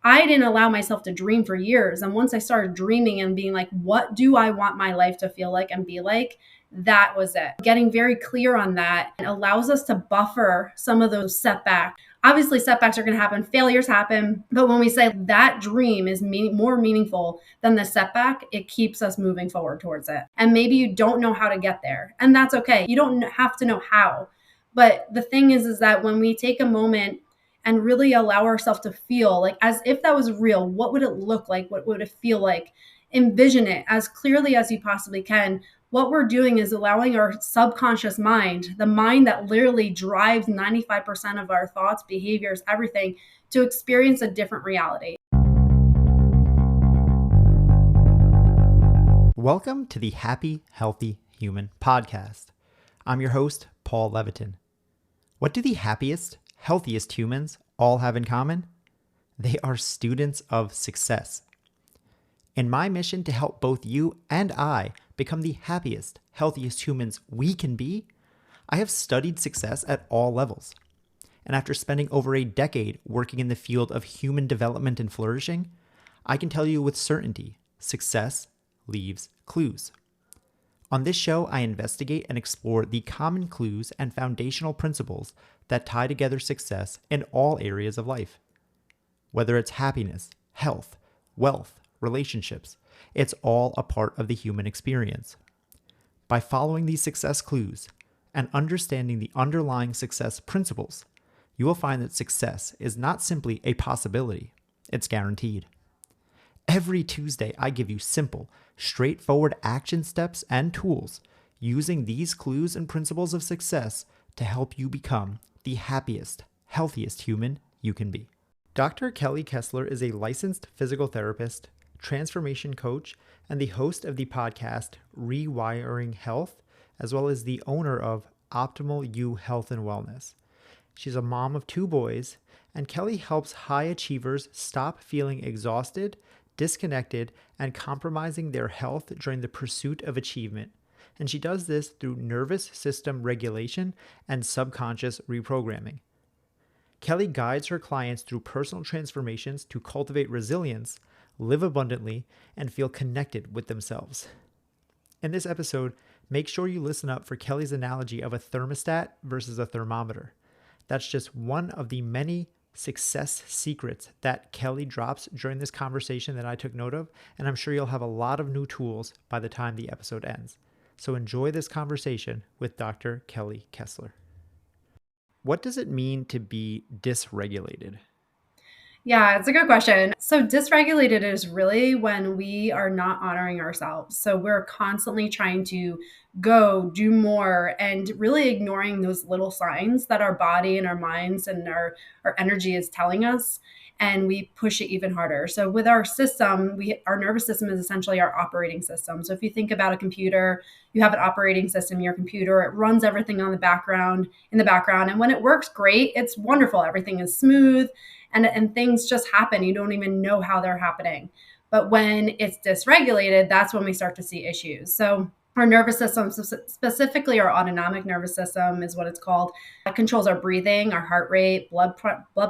I didn't allow myself to dream for years. And once I started dreaming and being like, what do I want my life to feel like and be like? That was it. Getting very clear on that allows us to buffer some of those setbacks. Obviously, setbacks are going to happen, failures happen. But when we say that dream is more meaningful than the setback, it keeps us moving forward towards it. And maybe you don't know how to get there, and that's okay. You don't have to know how. But the thing is that when we take a moment and really allow ourselves to feel like as if that was real, what would it look like? What would it feel like? Envision it as clearly as you possibly can. What we're doing is allowing our subconscious mind, the mind that literally drives 95% of our thoughts, behaviors, everything, to experience a different reality. Welcome to the Happy, Healthy Human podcast. I'm your host, Paul Levitin. What do the happiest, healthiest humans all have in common? They are students of success. In my mission to help both you and I become the happiest, healthiest humans we can be, I have studied success at all levels. And after spending over a decade working in the field of human development and flourishing, I can tell you with certainty, success leaves clues. On this show, I investigate and explore the common clues and foundational principles that tie together success in all areas of life. Whether it's happiness, health, wealth, relationships, it's all a part of the human experience. By following these success clues and understanding the underlying success principles, you will find that success is not simply a possibility, it's guaranteed. Every Tuesday, I give you simple, straightforward action steps and tools using these clues and principles of success to help you become the happiest, healthiest human you can be. Dr. Kelly Kessler is a licensed physical therapist, transformation coach, and the host of the podcast Rewiring Health, as well as the owner of Optimal You Health and Wellness. She's a mom of 2 boys, and Kelly helps high achievers stop feeling exhausted, disconnected, and compromising their health during the pursuit of achievement. And she does this through nervous system regulation and subconscious reprogramming. Kelly guides her clients through personal transformations to cultivate resilience, live abundantly, and feel connected with themselves. In this episode, make sure you listen up for Kelly's analogy of a thermostat versus a thermometer. That's just one of the many success secrets that Kelly drops during this conversation that I took note of, and I'm sure you'll have a lot of new tools by the time the episode ends. So enjoy this conversation with Dr. Kelly Kessler. What does it mean to be dysregulated? Yeah, it's a good question. So dysregulated is really when we are not honoring ourselves. So we're constantly trying to go, do more, and really ignoring those little signs that our body and our minds and our energy is telling us. And we push it even harder. So with our system, our nervous system is essentially our operating system. So if you think about a computer, you have an operating system, your computer, it runs everything in the background. And when it works great, it's wonderful. Everything is smooth. And things just happen. You don't even know how they're happening. But when it's dysregulated, that's when we start to see issues. So our nervous system, specifically our autonomic nervous system is what it's called. It controls our breathing, our heart rate, blood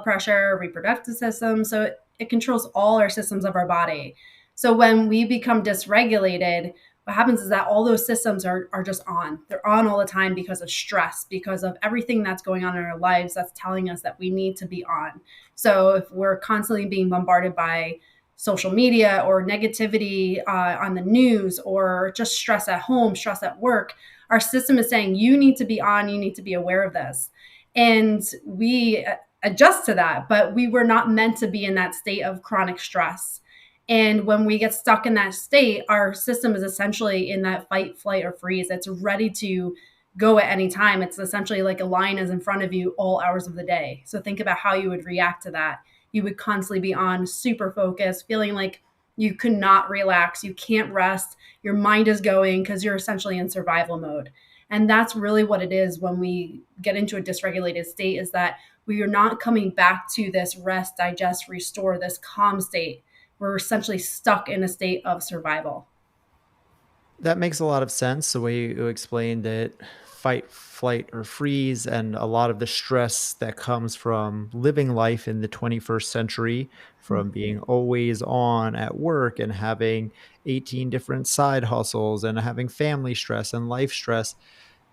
pressure, reproductive system. So it controls all our systems of our body. So when we become dysregulated, what happens is that all those systems are just on. They're on all the time because of stress, because of everything that's going on in our lives that's telling us that we need to be on. So if we're constantly being bombarded by social media or negativity on the news or just stress at home, stress at work, our system is saying, you need to be on, you need to be aware of this. And we adjust to that, but we were not meant to be in that state of chronic stress. And when we get stuck in that state, our system is essentially in that fight, flight, or freeze. It's ready to go at any time. It's essentially like a lion is in front of you all hours of the day. So think about how you would react to that. You would constantly be on, super focused, feeling like you could not relax. You can't rest. Your mind is going because you're essentially in survival mode. And that's really what it is when we get into a dysregulated state, is that we are not coming back to this rest, digest, restore, this calm state. We're essentially stuck in a state of survival. That makes a lot of sense. The way you explained it, fight, flight, or freeze, and a lot of the stress that comes from living life in the 21st century, from being always on at work and having 18 different side hustles and having family stress and life stress.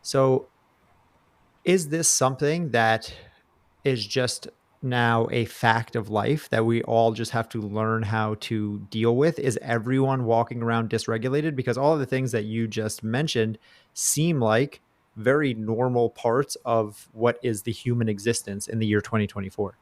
So, is this something that is just now a fact of life that we all just have to learn how to deal with? Is everyone walking around dysregulated? Because all of the things that you just mentioned seem like very normal parts of what is the human existence in the year 2024.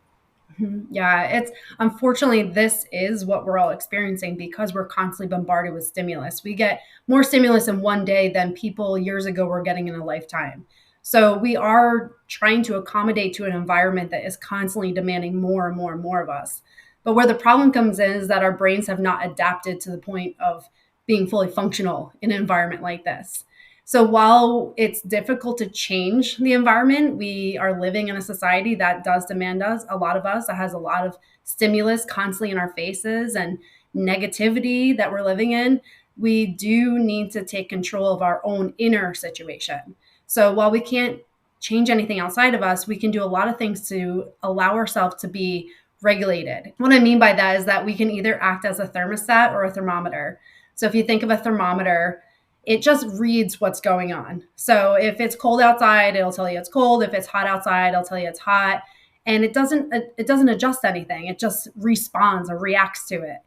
Yeah, it's unfortunately this is what we're all experiencing because we're constantly bombarded with stimulus. We get more stimulus in one day than people years ago were getting in a lifetime. So we are trying to accommodate to an environment that is constantly demanding more and more and more of us. But where the problem comes in is that our brains have not adapted to the point of being fully functional in an environment like this. So while it's difficult to change the environment, we are living in a society that does demand us, a lot of us, that has a lot of stimulus constantly in our faces and negativity that we're living in. We do need to take control of our own inner situation. So while we can't change anything outside of us, we can do a lot of things to allow ourselves to be regulated. What I mean by that is that we can either act as a thermostat or a thermometer. So if you think of a thermometer, it just reads what's going on. So if it's cold outside, it'll tell you it's cold. If it's hot outside, it'll tell you it's hot. And it doesn't adjust anything. It just responds or reacts to it.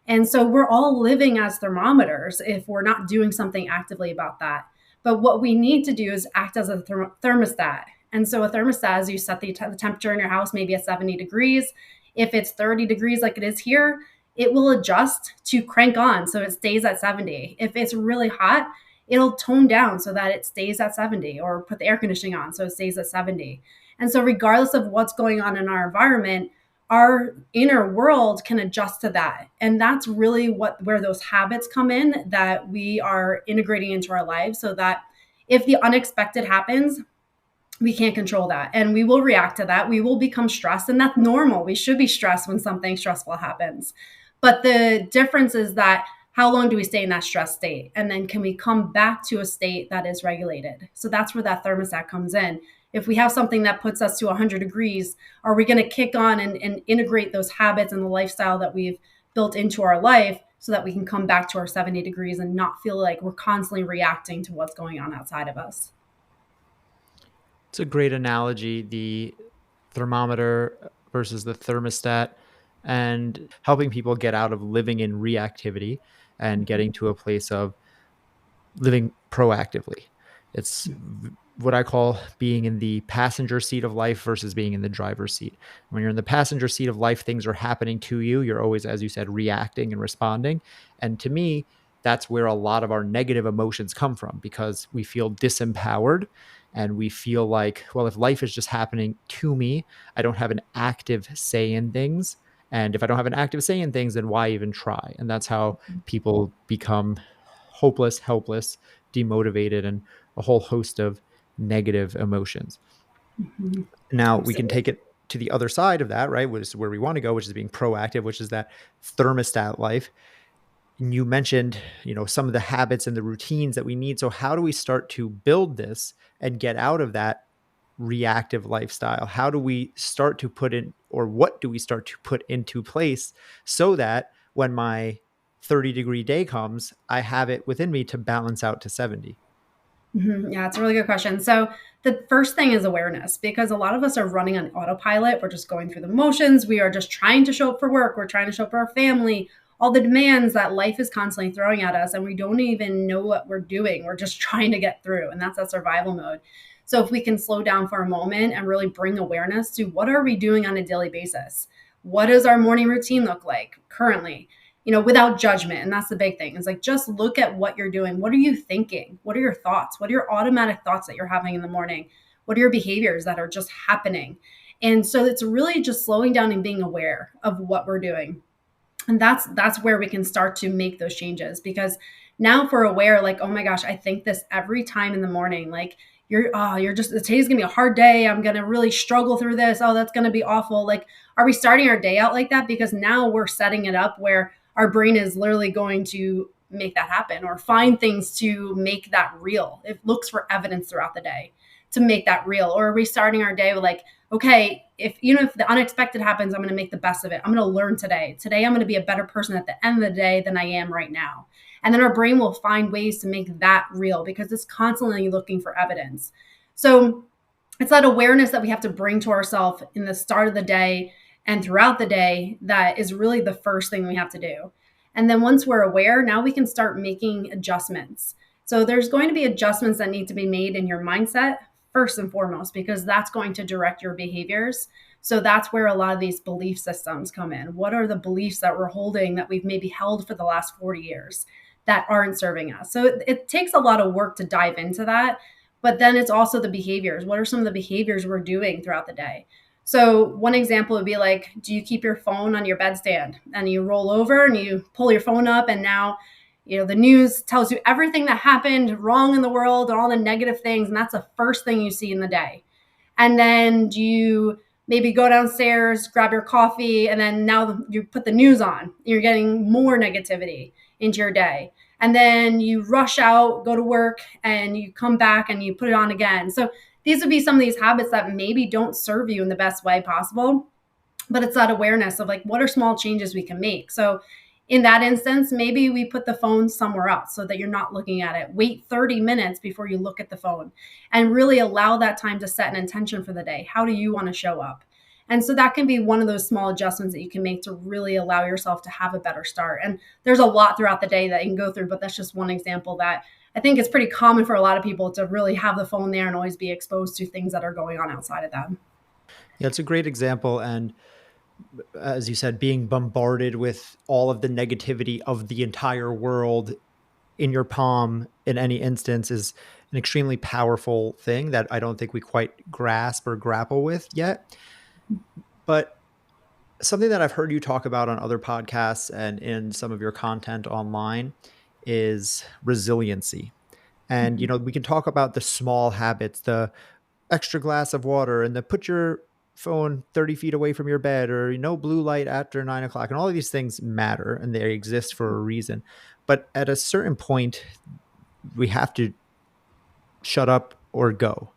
And so we're all living as thermometers if we're not doing something actively about that. But what we need to do is act as a thermostat. And so a thermostat is you set the temperature in your house maybe at 70 degrees. If it's 30 degrees like it is here, it will adjust to crank on so it stays at 70. If it's really hot, it'll tone down so that it stays at 70, or put the air conditioning on so it stays at 70. And so regardless of what's going on in our environment, our inner world can adjust to that. And that's really where those habits come in that we are integrating into our lives, so that if the unexpected happens, we can't control that and we will react to that. We will become stressed, and that's normal. We should be stressed when something stressful happens. But the difference is that how long do we stay in that stress state? And then can we come back to a state that is regulated? So that's where that thermostat comes in. If we have something that puts us to 100 degrees, are we going to kick on and integrate those habits and the lifestyle that we've built into our life so that we can come back to our 70 degrees and not feel like we're constantly reacting to what's going on outside of us? It's a great analogy, the thermometer versus the thermostat, and helping people get out of living in reactivity and getting to a place of living proactively. It's what I call being in the passenger seat of life versus being in the driver's seat. When you're in the passenger seat of life, things are happening to you. You're always, as you said, reacting and responding. And to me, that's where a lot of our negative emotions come from, because we feel disempowered and we feel like, well, if life is just happening to me, I don't have an active say in things. And if I don't have an active say in things, then why even try? And that's how people become hopeless, helpless, demotivated, and a whole host of negative emotions. Mm-hmm. Now we can Absolutely. take it to the other side of that, right? Which is where we want to go, which is being proactive, which is that thermostat life. And you mentioned, some of the habits and the routines that we need. So how do we start to build this and get out of that reactive lifestyle? How do we start to put in, or what do we start to put into place so that when my 30-degree day comes, I have it within me to balance out to 70? Yeah, it's a really good question. So, the first thing is awareness, because a lot of us are running on autopilot. We're just going through the motions. We are just trying to show up for work. We're trying to show up for our family, all the demands that life is constantly throwing at us, and we don't even know what we're doing. We're just trying to get through, and that's that survival mode. So, if we can slow down for a moment and really bring awareness to what are we doing on a daily basis? What does our morning routine look like currently? Without judgment. And that's the big thing. It's like, just look at what you're doing. What are you thinking? What are your thoughts? What are your automatic thoughts that you're having in the morning? What are your behaviors that are just happening? And so it's really just slowing down and being aware of what we're doing. And that's where we can start to make those changes, because now if we're aware, like, oh my gosh, I think this every time in the morning, like, you're just, today's gonna be a hard day, I'm gonna really struggle through this, oh, that's gonna be awful. Like, are we starting our day out like that? Because now we're setting it up where our brain is literally going to make that happen, or find things to make that real. It looks for evidence throughout the day to make that real. Or are we starting our day with like, okay, if the unexpected happens, I'm going to make the best of it. I'm going to learn today. Today, I'm going to be a better person at the end of the day than I am right now. And then our brain will find ways to make that real because it's constantly looking for evidence. So it's that awareness that we have to bring to ourselves in the start of the day and throughout the day that is really the first thing we have to do. And then once we're aware, now we can start making adjustments. So there's going to be adjustments that need to be made in your mindset first and foremost, because that's going to direct your behaviors. So that's where a lot of these belief systems come in. What are the beliefs that we're holding that we've maybe held for the last 40 years that aren't serving us? So it takes a lot of work to dive into that. But then it's also the behaviors. What are some of the behaviors we're doing throughout the day? So one example would be like, do you keep your phone on your bedstand and you roll over and you pull your phone up, and now, the news tells you everything that happened wrong in the world and all the negative things, and that's the first thing you see in the day. And then do you maybe go downstairs, grab your coffee, and then now you put the news on. You're getting more negativity into your day. And then you rush out, go to work, and you come back and you put it on again. So these would be some of these habits that maybe don't serve you in the best way possible, but it's that awareness of like, what are small changes we can make? So in that instance, maybe we put the phone somewhere else so that you're not looking at it. Wait 30 minutes before you look at the phone and really allow that time to set an intention for the day. How do you want to show up? And so that can be one of those small adjustments that you can make to really allow yourself to have a better start. And there's a lot throughout the day that you can go through, but that's just one example that I think is pretty common for a lot of people to really have the phone there and always be exposed to things that are going on outside of them. Yeah, it's a great example. And as you said, being bombarded with all of the negativity of the entire world in your palm in any instance is an extremely powerful thing that I don't think we quite grasp or grapple with yet. But something that I've heard you talk about on other podcasts and in some of your content online is resiliency. And, we can talk about the small habits, the extra glass of water and the put your phone 30 feet away from your bed, or no blue light after 9 o'clock. And all of these things matter and they exist for a reason. But at a certain point, we have to shut up or go.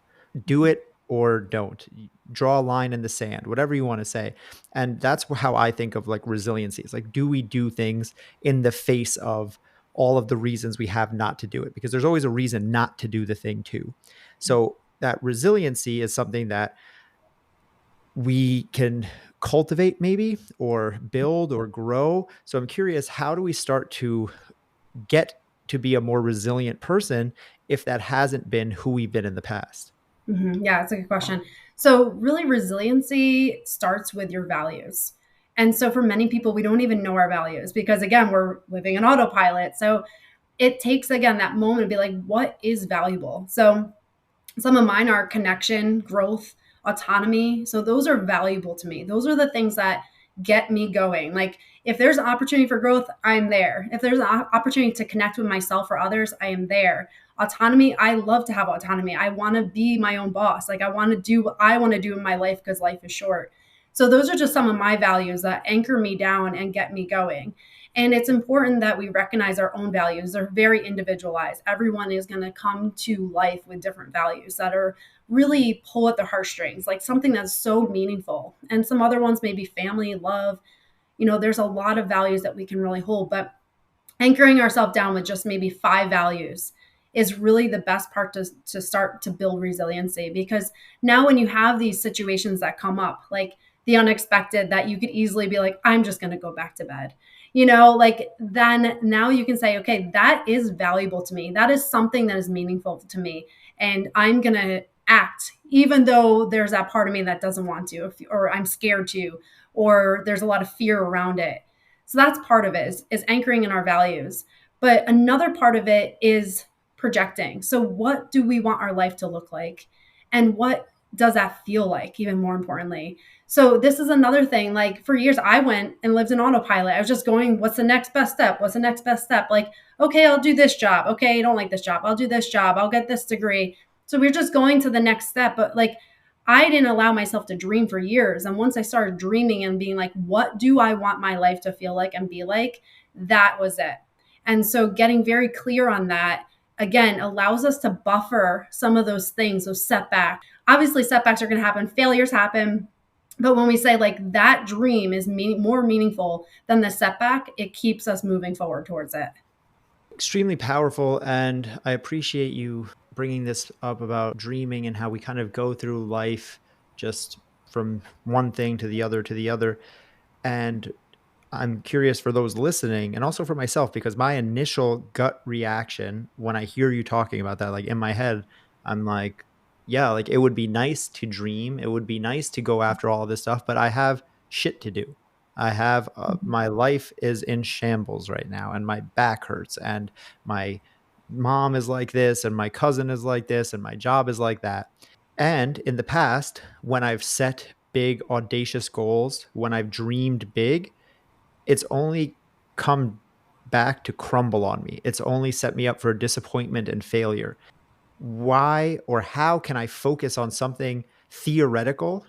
Do it or don't. Draw a line in the sand, whatever you want to say. And that's how I think of like resiliency. It's like, do we do things in the face of all of the reasons we have not to do it? Because there's always a reason not to do the thing too. So that resiliency is something that we can cultivate maybe, or build or grow. So I'm curious, how do we start to get to be a more resilient person if that hasn't been who we've been in the past? Mm-hmm. Yeah, it's a good question. So really resiliency starts with your values. And so for many people, we don't even know our values because again, we're living in autopilot. So it takes again that moment to be like, what is valuable? So some of mine are connection, growth, autonomy. So those are valuable to me. Those are the things that get me going. Like if there's an opportunity for growth, I'm there. If there's an opportunity to connect with myself or others, I am there. Autonomy, I love to have autonomy. I want to be my own boss. Like I want to do what I want to do in my life because life is short. So those are just some of my values that anchor me down and get me going. And it's important that we recognize our own values. They're very individualized. Everyone is going to come to life with different values that are really pull at the heartstrings, like something that's so meaningful. And some other ones may be family, love. There's a lot of values that we can really hold, but anchoring ourselves down with just maybe 5 values is really the best part to start to build resiliency. Because now when you have these situations that come up, like the unexpected, that you could easily be like, I'm just going to go back to bed. Like then now you can say, okay, that is valuable to me. That is something that is meaningful to me. And I'm going to act, even though there's that part of me that doesn't want to, or I'm scared to, or there's a lot of fear around it. So that's part of it is anchoring in our values. But another part of it is projecting. So what do we want our life to look like? And what does that feel like, even more importantly? So this is another thing. Like for years, I went and lived in autopilot. I was just going, what's the next best step? What's the next best step? Like, okay, I'll do this job. Okay, I don't like this job. I'll do this job. I'll get this degree. So we're just going to the next step. But like, I didn't allow myself to dream for years. And once I started dreaming and being like, what do I want my life to feel like and be like? That was it. And so getting very clear on that again allows us to buffer some of those things, those setbacks. Obviously, setbacks are going to happen, failures happen. But when we say like that dream is more meaningful than the setback, it keeps us moving forward towards it. Extremely powerful. And I appreciate you bringing this up about dreaming and how we kind of go through life just from one thing to the other to the other. And I'm curious for those listening and also for myself, because my initial gut reaction when I hear you talking about that, like in my head, I'm like, yeah, like it would be nice to dream. It would be nice to go after all this stuff, but I have shit to do. I have my life is in shambles right now, and my back hurts, and my mom is like this, and my cousin is like this, and my job is like that. And in the past, when I've set big, audacious goals, when I've dreamed big, it's only come back to crumble on me. It's only set me up for disappointment and failure. Why or how can I focus on something theoretical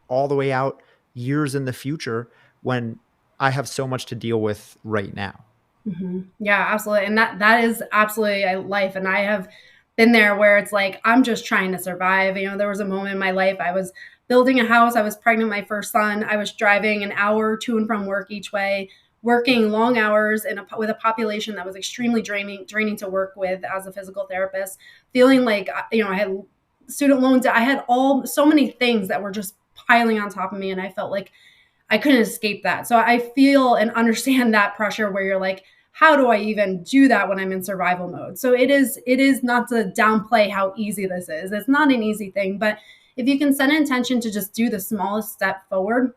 all the way out years in the future when I have so much to deal with right now? Mm-hmm. Yeah, absolutely. And that is absolutely a life. And I have been there where it's like, I'm just trying to survive. You know, there was a moment in my life, I was building a house. I was pregnant with my first son. I was driving an hour to and from work each way, working long hours with a population that was extremely draining to work with as a physical therapist, feeling like, I had student loans. I had so many things that were just piling on top of me. And I felt like I couldn't escape that. So I feel and understand that pressure where you're like, how do I even do that when I'm in survival mode? So it is not to downplay how easy this is. It's not an easy thing, but if you can set an intention to just do the smallest step forward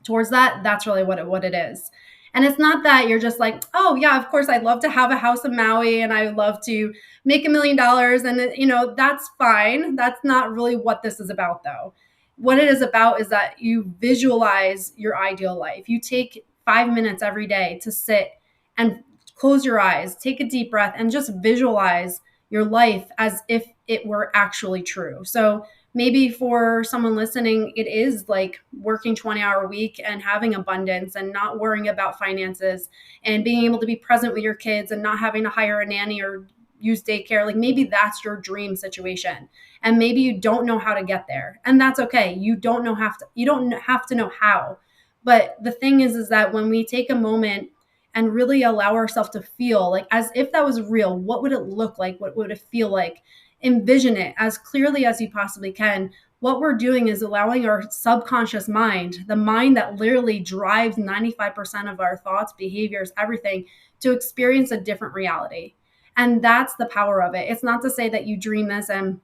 towards that, that's really what it is. And it's not that you're just like, oh yeah, of course I'd love to have a house in Maui and I would love to make $1 million, and that's fine. That's not really what this is about though. What it is about is that you visualize your ideal life. You take 5 minutes every day to sit and close your eyes, take a deep breath, and just visualize your life as if it were actually true. So maybe for someone listening, it is like working 20-hour week and having abundance and not worrying about finances and being able to be present with your kids and not having to hire a nanny or use daycare. Like maybe that's your dream situation. And maybe you don't know how to get there. And that's okay. You don't have to know how. But the thing is that when we take a moment and really allow ourselves to feel like as if that was real, what would it look like? What would it feel like? Envision it as clearly as you possibly can. What we're doing is allowing our subconscious mind, the mind that literally drives 95% of our thoughts, behaviors, everything, to experience a different reality. And that's the power of it. It's not to say that you dream this and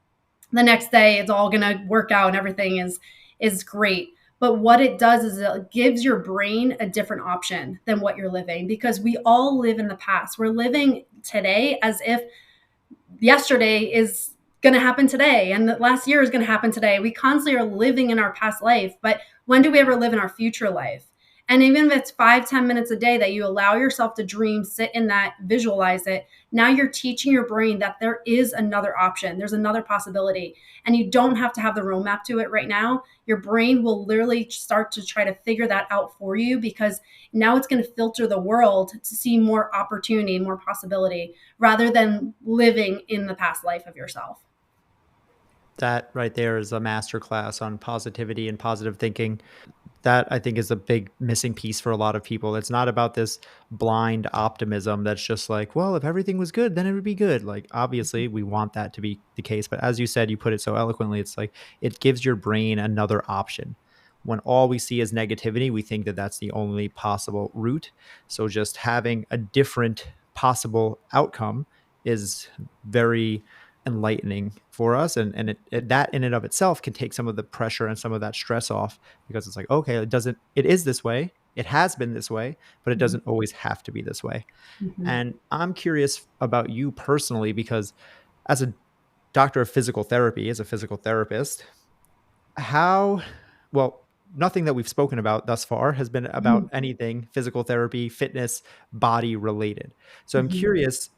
the next day it's all going to work out and everything is great. But what it does is it gives your brain a different option than what you're living, because we all live in the past. We're living today as if yesterday is going to happen today and the last year is going to happen today. We constantly are living in our past life, but when do we ever live in our future life? And even if it's 5-10 minutes a day that you allow yourself to dream, sit in that, visualize it, now you're teaching your brain that there is another option, there's another possibility, and you don't have to have the roadmap to it right now. Your brain will literally start to try to figure that out for you, because now it's going to filter the world to see more opportunity, more possibility, rather than living in the past life of yourself. That right there is a masterclass on positivity and positive thinking. That I think is a big missing piece for a lot of people. It's not about this blind optimism that's just like, well, if everything was good, then it would be good. Like, obviously, we want that to be the case. But as you said, you put it so eloquently, it's like it gives your brain another option. When all we see is negativity, we think that that's the only possible route. So just having a different possible outcome is very enlightening for us, and that in and of itself can take some of the pressure and some of that stress off, because it's like, okay, it is this way, it has been this way, but it doesn't always have to be this way. Mm-hmm. And I'm curious about you personally, because as a doctor of physical therapy, as a physical therapist, how, well, nothing that we've spoken about thus far has been about anything physical therapy, fitness, body related. So I'm Mm-hmm. curious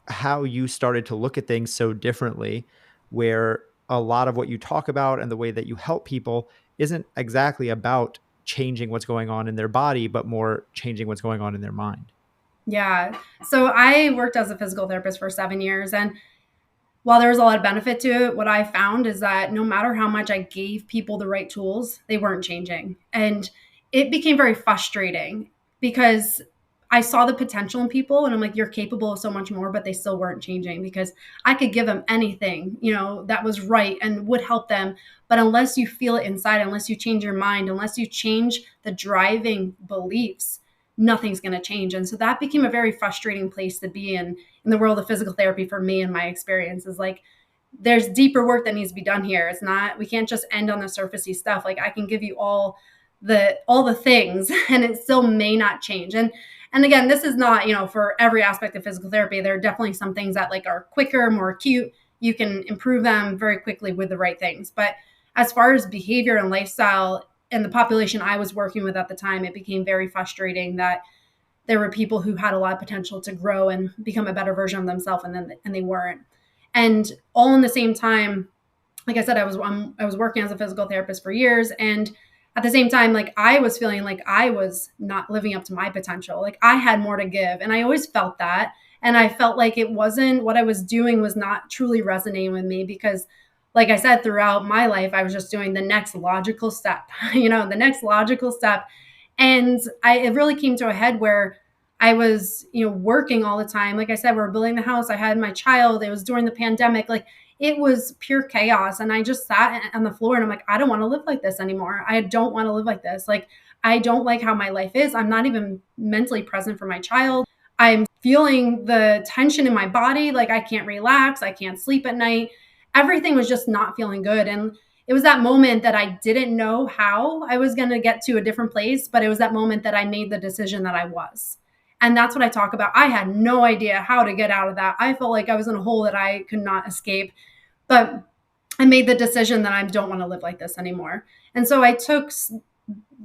how you started to look at things so differently, where a lot of what you talk about and the way that you help people isn't exactly about changing what's going on in their body, but more changing what's going on in their mind. Yeah. So I worked as a physical therapist for 7 years. And while there was a lot of benefit to it, what I found is that no matter how much I gave people the right tools, they weren't changing. And it became very frustrating because I saw the potential in people and I'm like, you're capable of so much more, but they still weren't changing because I could give them anything, that was right and would help them. But unless you feel it inside, unless you change your mind, unless you change the driving beliefs, nothing's going to change. And so that became a very frustrating place to be in the world of physical therapy for me and my experience is like there's deeper work that needs to be done here. It's not we can't just end on the surfacey stuff. Like I can give you all the things and it still may not change. And again, this is not, for every aspect of physical therapy. There are definitely some things that like are quicker, more acute. You can improve them very quickly with the right things. But as far as behavior and lifestyle and the population I was working with at the time, it became very frustrating that there were people who had a lot of potential to grow and become a better version of themselves, and they weren't. And all in the same time, like I said, I was working as a physical therapist for years, and at the same time, like I was feeling like I was not living up to my potential. Like I had more to give, and I always felt that. And I felt like it wasn't what I was doing was not truly resonating with me because, like I said, throughout my life, I was just doing the next logical step, the next logical step. And it really came to a head where I was, working all the time. Like I said, we were building the house. I had my child. It was during the pandemic. Like it was pure chaos. And I just sat on the floor and I'm like, I don't want to live like this anymore. I don't want to live like this. Like, I don't like how my life is. I'm not even mentally present for my child. I'm feeling the tension in my body. Like I can't relax. I can't sleep at night. Everything was just not feeling good. And it was that moment that I didn't know how I was going to get to a different place, but it was that moment that I made the decision that I was. And that's what I talk about. I had no idea how to get out of that. I felt like I was in a hole that I could not escape. But I made the decision that I don't want to live like this anymore. And so I took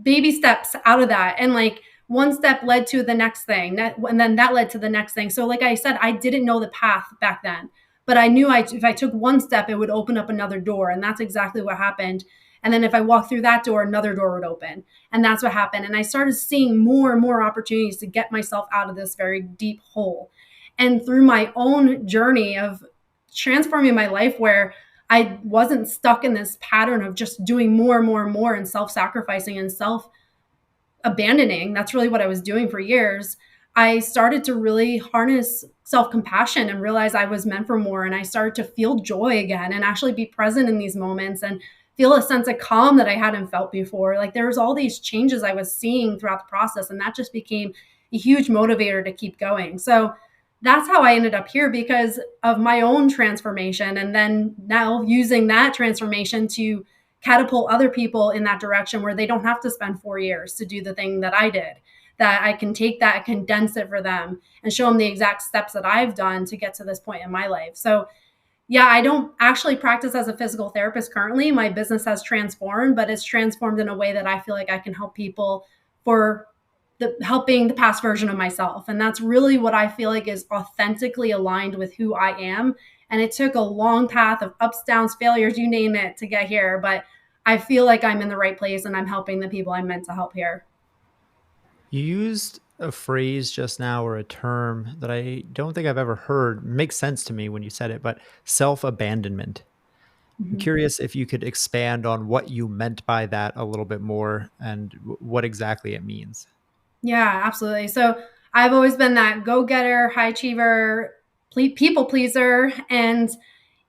baby steps out of that. And like one step led to the next thing. And then that led to the next thing. So, like I said, I didn't know the path back then, but I knew if I took one step, it would open up another door. And that's exactly what happened. And then if I walked through that door, another door would open. And that's what happened. And I started seeing more and more opportunities to get myself out of this very deep hole. And through my own journey of transforming my life, where I wasn't stuck in this pattern of just doing more and more and more and self-sacrificing and self-abandoning. That's really what I was doing for years. I started to really harness self-compassion and realize I was meant for more. And I started to feel joy again and actually be present in these moments and feel a sense of calm that I hadn't felt before. Like there was all these changes I was seeing throughout the process. And that just became a huge motivator to keep going. So that's how I ended up here because of my own transformation. And then now using that transformation to catapult other people in that direction where they don't have to spend 4 years to do the thing that I did, that I can take that, condense it for them and show them the exact steps that I've done to get to this point in my life. So yeah, I don't actually practice as a physical therapist currently. My business has transformed, but it's transformed in a way that I feel like I can help people for helping the past version of myself. And that's really what I feel like is authentically aligned with who I am. And it took a long path of ups, downs, failures, you name it, to get here. But I feel like I'm in the right place and I'm helping the people I'm meant to help here. You used a phrase just now or a term that I don't think I've ever heard. Makes sense to me when you said it, but self abandonment. I'm Mhm. curious if you could expand on what you meant by that a little bit more and what exactly it means. Yeah, absolutely. So I've always been that go getter, high achiever, people pleaser. And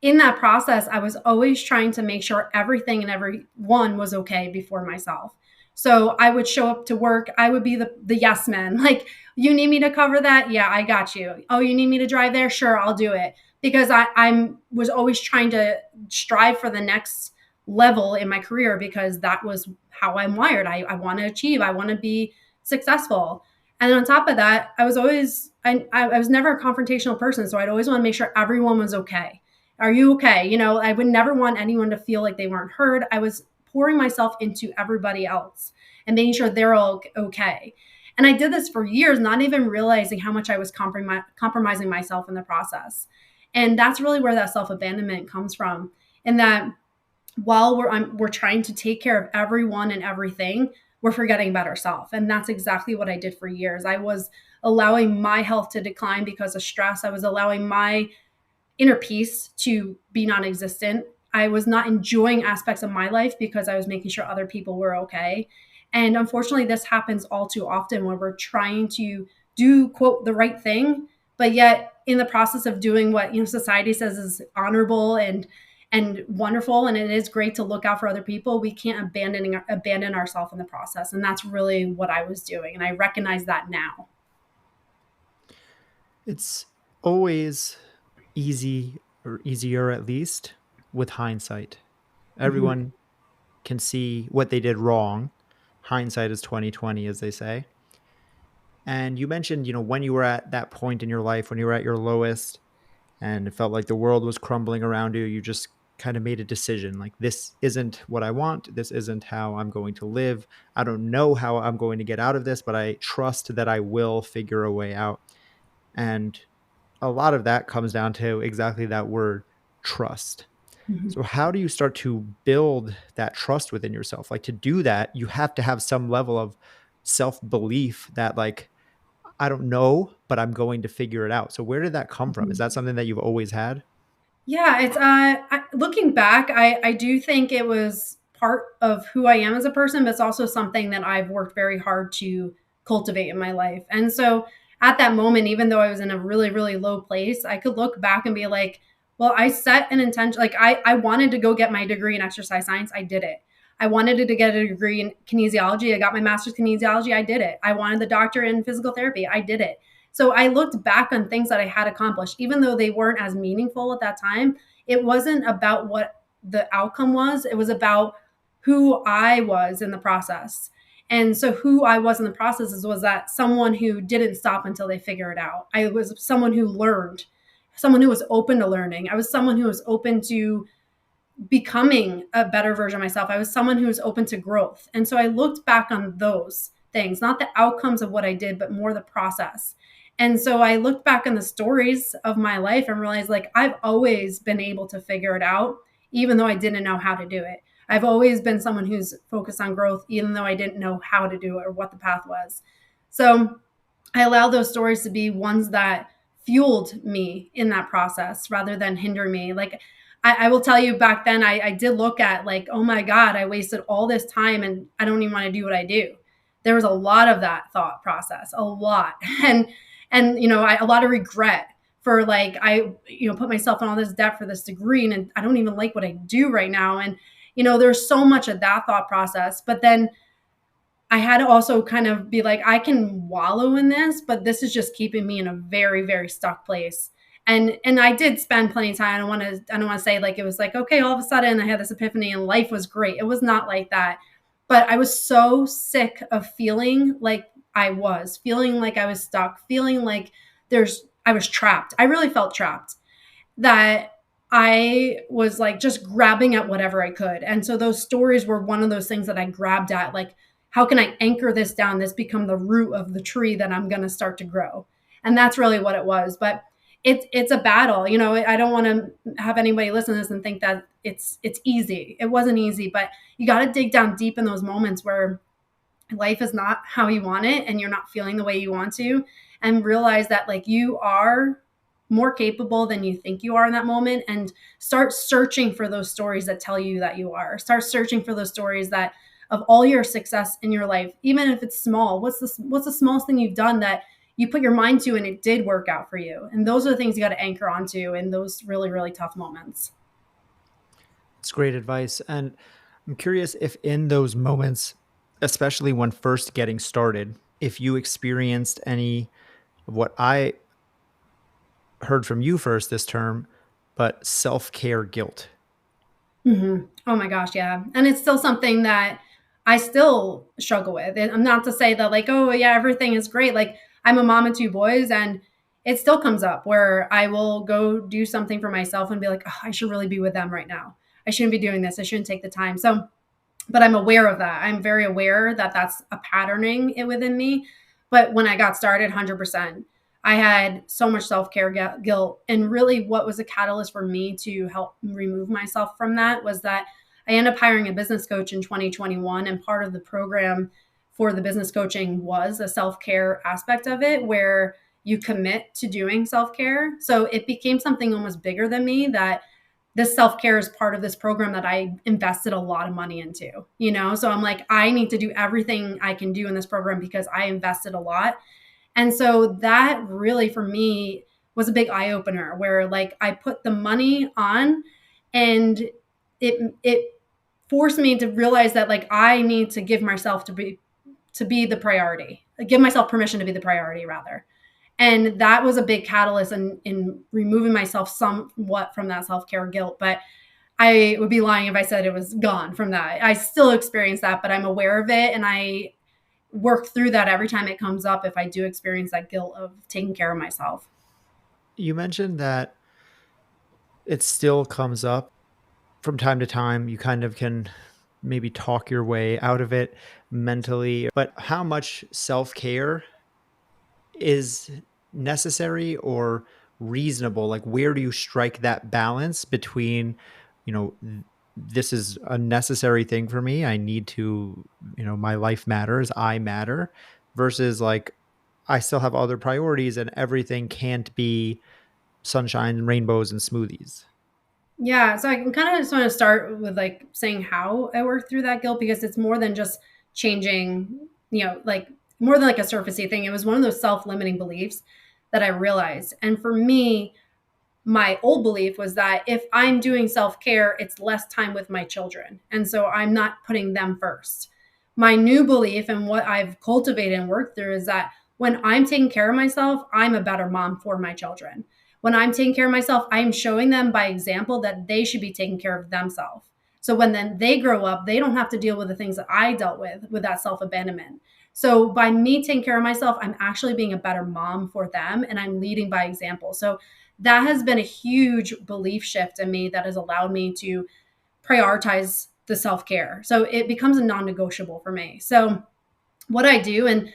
in that process, I was always trying to make sure everything and everyone was okay before myself. So I would show up to work. I would be the yes man. Like, you need me to cover that? Yeah, I got you. Oh, you need me to drive there? Sure, I'll do it. Because I was always trying to strive for the next level in my career because that was how I'm wired. I want to achieve. I want to be successful. And on top of that, I was never a confrontational person. So I'd always want to make sure everyone was okay. Are you okay? I would never want anyone to feel like they weren't heard. I was pouring myself into everybody else and making sure they're all okay. And I did this for years, not even realizing how much I was compromising myself in the process. And that's really where that self abandonment comes from. And that while we're trying to take care of everyone and everything, we're forgetting about ourselves. And that's exactly what I did for years. I was allowing my health to decline because of stress. I was allowing my inner peace to be non-existent. I was not enjoying aspects of my life because I was making sure other people were okay. And unfortunately, this happens all too often where we're trying to do, quote, the right thing, but yet in the process of doing what, society says is honorable and wonderful, and it is great to look out for other people, we can't abandon ourselves in the process. And that's really what I was doing. And I recognize that now. It's always easy, or easier at least, with hindsight. Mm-hmm. Everyone can see what they did wrong. Hindsight is 2020, as they say. And you mentioned, when you were at that point in your life, when you were at your lowest and it felt like the world was crumbling around you, you just kind of made a decision like, this isn't what I want. This isn't how I'm going to live. I don't know how I'm going to get out of this, but I trust that I will figure a way out. And a lot of that comes down to exactly that word, trust. Mm-hmm. So, how do you start to build that trust within yourself? Like, to do that, you have to have some level of self belief that, like, I don't know, but I'm going to figure it out. So, where did that come from? Is Mm-hmm. that something that you've always had? Yeah, it's looking back, I do think it was part of who I am as a person, but it's also something that I've worked very hard to cultivate in my life. And so at that moment, even though I was in a really, really low place, I could look back and be like, well, I set an intention. Like I wanted to go get my degree in exercise science. I did it. I wanted to get a degree in kinesiology. I got my master's kinesiology. I did it. I wanted the doctorate in physical therapy. I did it. So I looked back on things that I had accomplished, even though they weren't as meaningful at that time. It wasn't about what the outcome was, it was about who I was in the process. And so, who I was in the process was that someone who didn't stop until they figure it out. I was someone who learned, someone who was open to learning. I was someone who was open to becoming a better version of myself. I was someone who was open to growth. And so I looked back on those things, not the outcomes of what I did, but more the process. And so I looked back on the stories of my life and realized like I've always been able to figure it out, even though I didn't know how to do it. I've always been someone who's focused on growth, even though I didn't know how to do it or what the path was. So I allowed those stories to be ones that fueled me in that process rather than hinder me. Like I will tell you back then, I did look at like, oh my God, I wasted all this time and I don't even want to do what I do. There was a lot of that thought process, a lot. And a lot of regret for like, I, put myself in all this debt for this degree and I don't even like what I do right now. And, there's so much of that thought process. But then I had to also kind of be like, I can wallow in this, but this is just keeping me in a very, very stuck place. And I did spend plenty of time. I don't want to say like it was like, okay, all of a sudden I had this epiphany and life was great. It was not like that. But I was so sick of feeling like I was stuck, feeling like I was trapped. I really felt trapped that I was like just grabbing at whatever I could. And so those stories were one of those things that I grabbed at, like, how can I anchor this down, this become the root of the tree that I'm going to start to grow. And that's really what it was. But it's a battle. I don't want to have anybody listen to this and think that it's easy. It wasn't easy, but you got to dig down deep in those moments where life is not how you want it and you're not feeling the way you want to, and realize that like you are more capable than you think you are in that moment, and start searching for those stories that tell you that you are. Start searching for those stories that of all your success in your life, even if it's small. What's the smallest thing you've done that you put your mind to and it did work out for you? And those are the things you got to anchor onto in those really, really tough moments. It's great advice. And I'm curious if in those moments, especially when first getting started, if you experienced any of what I heard from you first this term, but self care guilt. Oh my gosh, yeah. And it's still something that I still struggle with. And I'm not to say that like, oh yeah, everything is great. Like I'm a mom of two boys and it still comes up where I will go do something for myself and be like, oh, I should really be with them right now. I shouldn't be doing this. I shouldn't take the time. So, but I'm aware of that. I'm very aware that that's a patterning within me. But when I got started, 100%, I had so much self-care guilt. And really what was a catalyst for me to help remove myself from that was that I ended up hiring a business coach in 2021. And part of the program for the business coaching was a self-care aspect of it, where you commit to doing self-care. So it became something almost bigger than me, that this self-care is part of this program that I invested a lot of money into, So I'm like, I need to do everything I can do in this program because I invested a lot. And so that really for me was a big eye opener, where like I put the money on, and it forced me to realize that like I need to give myself to be the priority, give myself permission to be the priority rather. And that was a big catalyst in removing myself somewhat from that self-care guilt. But I would be lying if I said it was gone from that. I still experience that, but I'm aware of it, and I work through that every time it comes up if I do experience that guilt of taking care of myself. You mentioned that it still comes up from time to time. You kind of can maybe talk your way out of it mentally, but how much self-care is necessary or reasonable? Like, where do you strike that balance between, you know, this is a necessary thing for me, I need to, my life matters, I matter, versus like I still have other priorities and everything can't be sunshine, rainbows, and smoothies. Yeah, so I can kind of just want to start with like saying how I work through that guilt, because it's more than just changing, like more than like a surfacey thing. It was one of those self-limiting beliefs that I realized. And for me, my old belief was that if I'm doing self care, it's less time with my children. And so I'm not putting them first. My new belief and what I've cultivated and worked through is that when I'm taking care of myself, I'm a better mom for my children. When I'm taking care of myself, I'm showing them by example that they should be taking care of themselves. So when then they grow up, they don't have to deal with the things that I dealt with that self abandonment. So by me taking care of myself, I'm actually being a better mom for them, and I'm leading by example. So that has been a huge belief shift in me that has allowed me to prioritize the self-care. So it becomes a non-negotiable for me. So what I do, and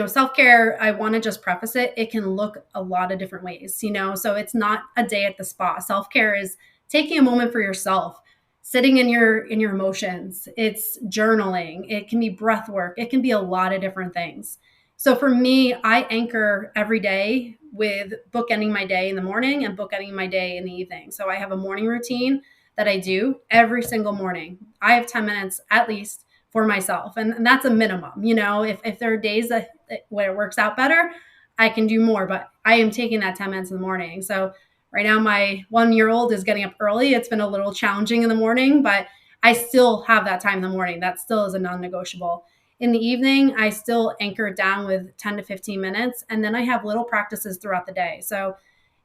self-care, I want to just preface it can look a lot of different ways, so it's not a day at the spa. Self-care is taking a moment for yourself, sitting in your emotions. It's journaling, it can be breath work, it can be a lot of different things. So for me, I anchor every day with bookending my day in the morning and bookending my day in the evening. So I have a morning routine that I do every single morning. I have 10 minutes at least for myself. And that's a minimum. If there are days that where it works out better, I can do more, but I am taking that 10 minutes in the morning. So right now, my 1 year old is getting up early. It's been a little challenging in the morning, but I still have that time in the morning. That still is a non negotiable. In the evening, I still anchor it down with 10 to 15 minutes. And then I have little practices throughout the day. So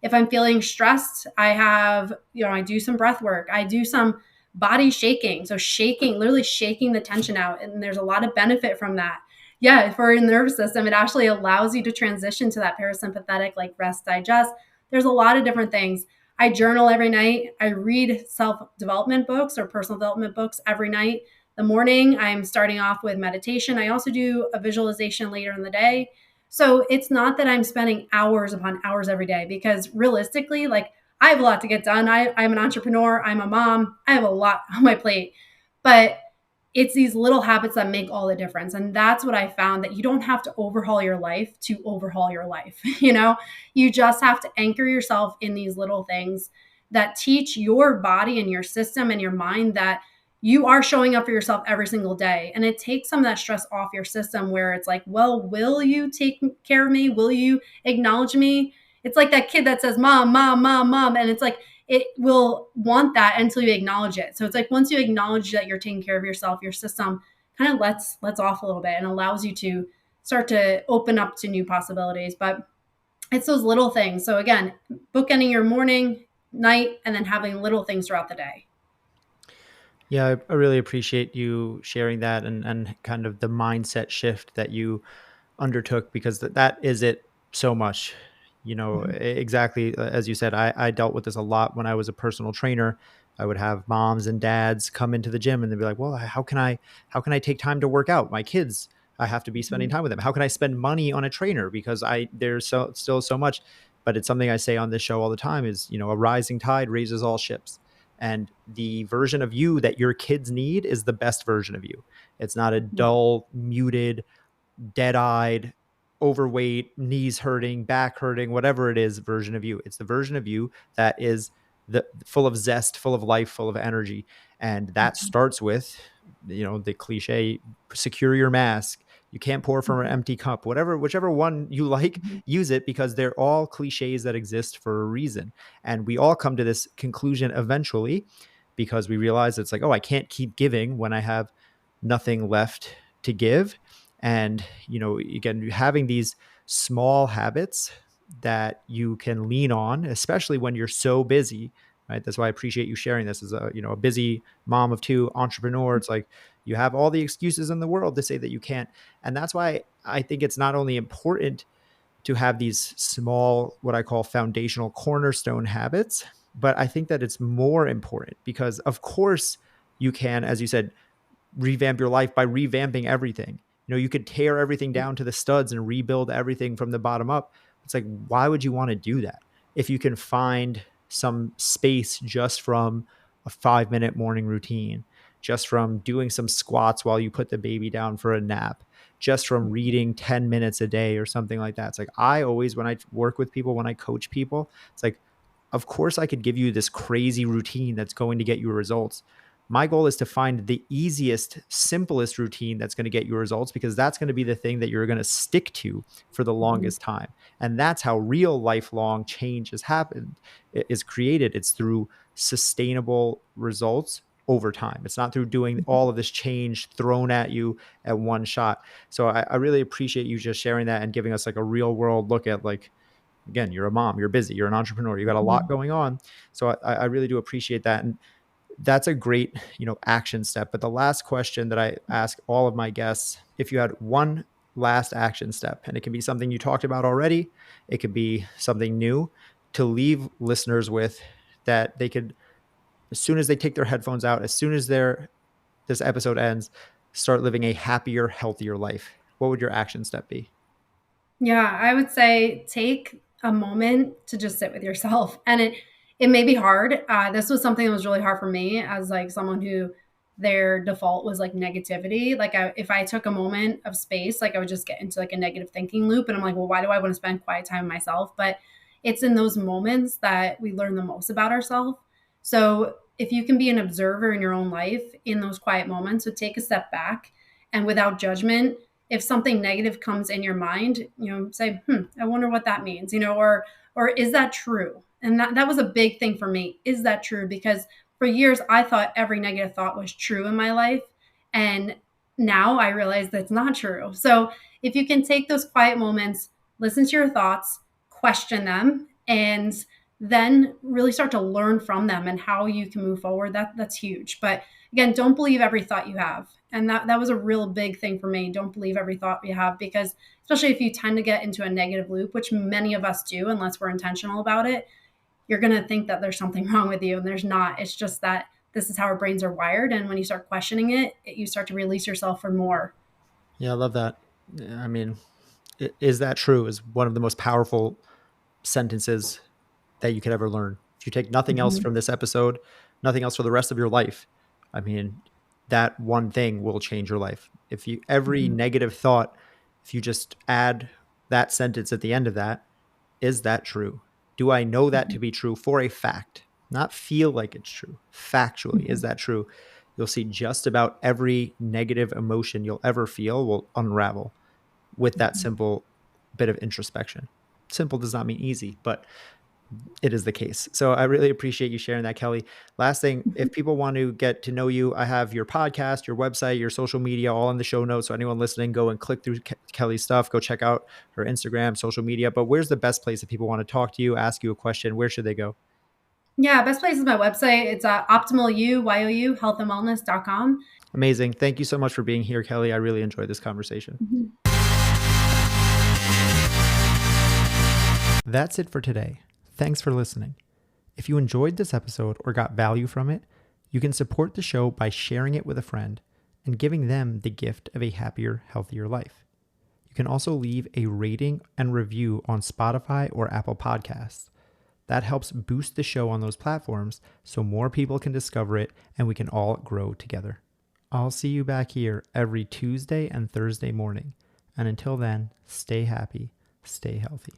if I'm feeling stressed, I do some breath work. I do some body shaking. So shaking, literally shaking the tension out. And there's a lot of benefit from that. Yeah, for your nervous system, it actually allows you to transition to that parasympathetic, like rest, digest. There's a lot of different things. I journal every night. I read self-development books or personal development books every night. The morning, I'm starting off with meditation. I also do a visualization later in the day. So it's not that I'm spending hours upon hours every day, because realistically, like I have a lot to get done. I'm an entrepreneur. I'm a mom. I have a lot on my plate. But it's these little habits that make all the difference. And that's what I found, that you don't have to overhaul your life to overhaul your life. You just have to anchor yourself in these little things that teach your body and your system and your mind that you are showing up for yourself every single day. And it takes some of that stress off your system, where it's like, well, will you take care of me? Will you acknowledge me? It's like that kid that says, mom, mom, mom, mom. And it's like, it will want that until you acknowledge it. So it's like once you acknowledge that you're taking care of yourself, your system kind of lets off a little bit and allows you to start to open up to new possibilities. But it's those little things. So again, bookending your morning, night, and then having little things throughout the day. Yeah, I really appreciate you sharing that, and kind of the mindset shift that you undertook, because that is it so much. Mhm. Exactly as you said, I dealt with this a lot when I was a personal trainer. I would have moms and dads come into the gym and they'd be like, well, how can I take time to work out? My kids, I have to be spending Mhm. time with them. How can I spend money on a trainer? Because there's still so much, but it's something I say on this show all the time is, a rising tide raises all ships. And the version of you that your kids need is the best version of you. It's not a dull, muted, dead-eyed, overweight, knees hurting, back hurting, whatever it is version of you. It's the version of you that is the full of zest, full of life, full of energy. And that starts with, the cliche, secure your mask. You can't pour from an empty cup. Whichever one you like, use it, because they're all cliches that exist for a reason. And we all come to this conclusion eventually, because we realize it's like, oh, I can't keep giving when I have nothing left to give. And, again, having these small habits that you can lean on, especially when you're so busy, right? That's why I appreciate you sharing this as a busy mom of two, entrepreneur. It's like you have all the excuses in the world to say that you can't. And that's why I think it's not only important to have these small, what I call foundational cornerstone habits, but I think that it's more important because, of course, you can, as you said, revamp your life by revamping everything. You could tear everything down to the studs and rebuild everything from the bottom up. It's like, why would you want to do that if you can find some space just from a 5-minute morning routine, just from doing some squats while you put the baby down for a nap, just from reading 10 minutes a day or something like that? It's like, I always, when I work with people, when I coach people, it's like, of course I could give you this crazy routine that's going to get you results. My goal is to find the easiest, simplest routine that's going to get you results, because that's going to be the thing that you're going to stick to for the longest time. And that's how real lifelong change has happened, is created. It's through sustainable results over time. It's not through doing all of this change thrown at you at one shot. So I really appreciate you just sharing that and giving us like a real world look at, like, again, you're a mom, you're busy, you're an entrepreneur, you got a lot going on. So I really do appreciate that. And that's a great, action step. But the last question that I ask all of my guests, if you had one last action step, and it can be something you talked about already, it could be something new, to leave listeners with, that they could, as soon as they take their headphones out, as soon as this episode ends, start living a happier, healthier life, what would your action step be? Yeah, I would say take a moment to just sit with yourself. And it may be hard. This was something that was really hard for me as like someone who their default was like negativity. Like if I took a moment of space, like I would just get into like a negative thinking loop. And I'm like, well, why do I want to spend quiet time with myself? But it's in those moments that we learn the most about ourselves. So if you can be an observer in your own life in those quiet moments, so take a step back and without judgment, if something negative comes in your mind, say, I wonder what that means, or is that true? And that was a big thing for me. Is that true? Because for years I thought every negative thought was true in my life. And now I realize that's not true. So if you can take those quiet moments, listen to your thoughts, question them, and then really start to learn from them and how you can move forward, that's huge. But again, don't believe every thought you have. And that was a real big thing for me. Don't believe every thought you have, because especially if you tend to get into a negative loop, which many of us do, unless we're intentional about it, you're going to think that there's something wrong with you. And there's not. It's just that this is how our brains are wired. And when you start questioning it, you start to release yourself for more. Yeah, I love that. I mean, is that true is one of the most powerful sentences that you could ever learn. If you take nothing else Mm-hmm. from this episode, nothing else for the rest of your life, I mean, that one thing will change your life. If you, every Mm-hmm. negative thought, if you just add that sentence at the end of that, is that true? Do I know that to be true for a fact? Not feel like it's true. Factually, is Mm-hmm. that true? You'll see just about every negative emotion you'll ever feel will unravel with that simple bit of introspection. Simple does not mean easy, but it is the case. So I really appreciate you sharing that, Kelly. Last thing, if people want to get to know you, I have your podcast, your website, your social media, all in the show notes. So anyone listening, go and click through Kelly's stuff. Go check out her Instagram, social media. But where's the best place if people want to talk to you, ask you a question? Where should they go? Yeah, best place is my website. It's optimalu, healthandwellness.com. Amazing. Thank you so much for being here, Kelly. I really enjoyed this conversation. Mm-hmm. That's it for today. Thanks for listening. If you enjoyed this episode or got value from it, you can support the show by sharing it with a friend and giving them the gift of a happier, healthier life. You can also leave a rating and review on Spotify or Apple Podcasts. That helps boost the show on those platforms so more people can discover it and we can all grow together. I'll see you back here every Tuesday and Thursday morning. And until then, stay happy, stay healthy.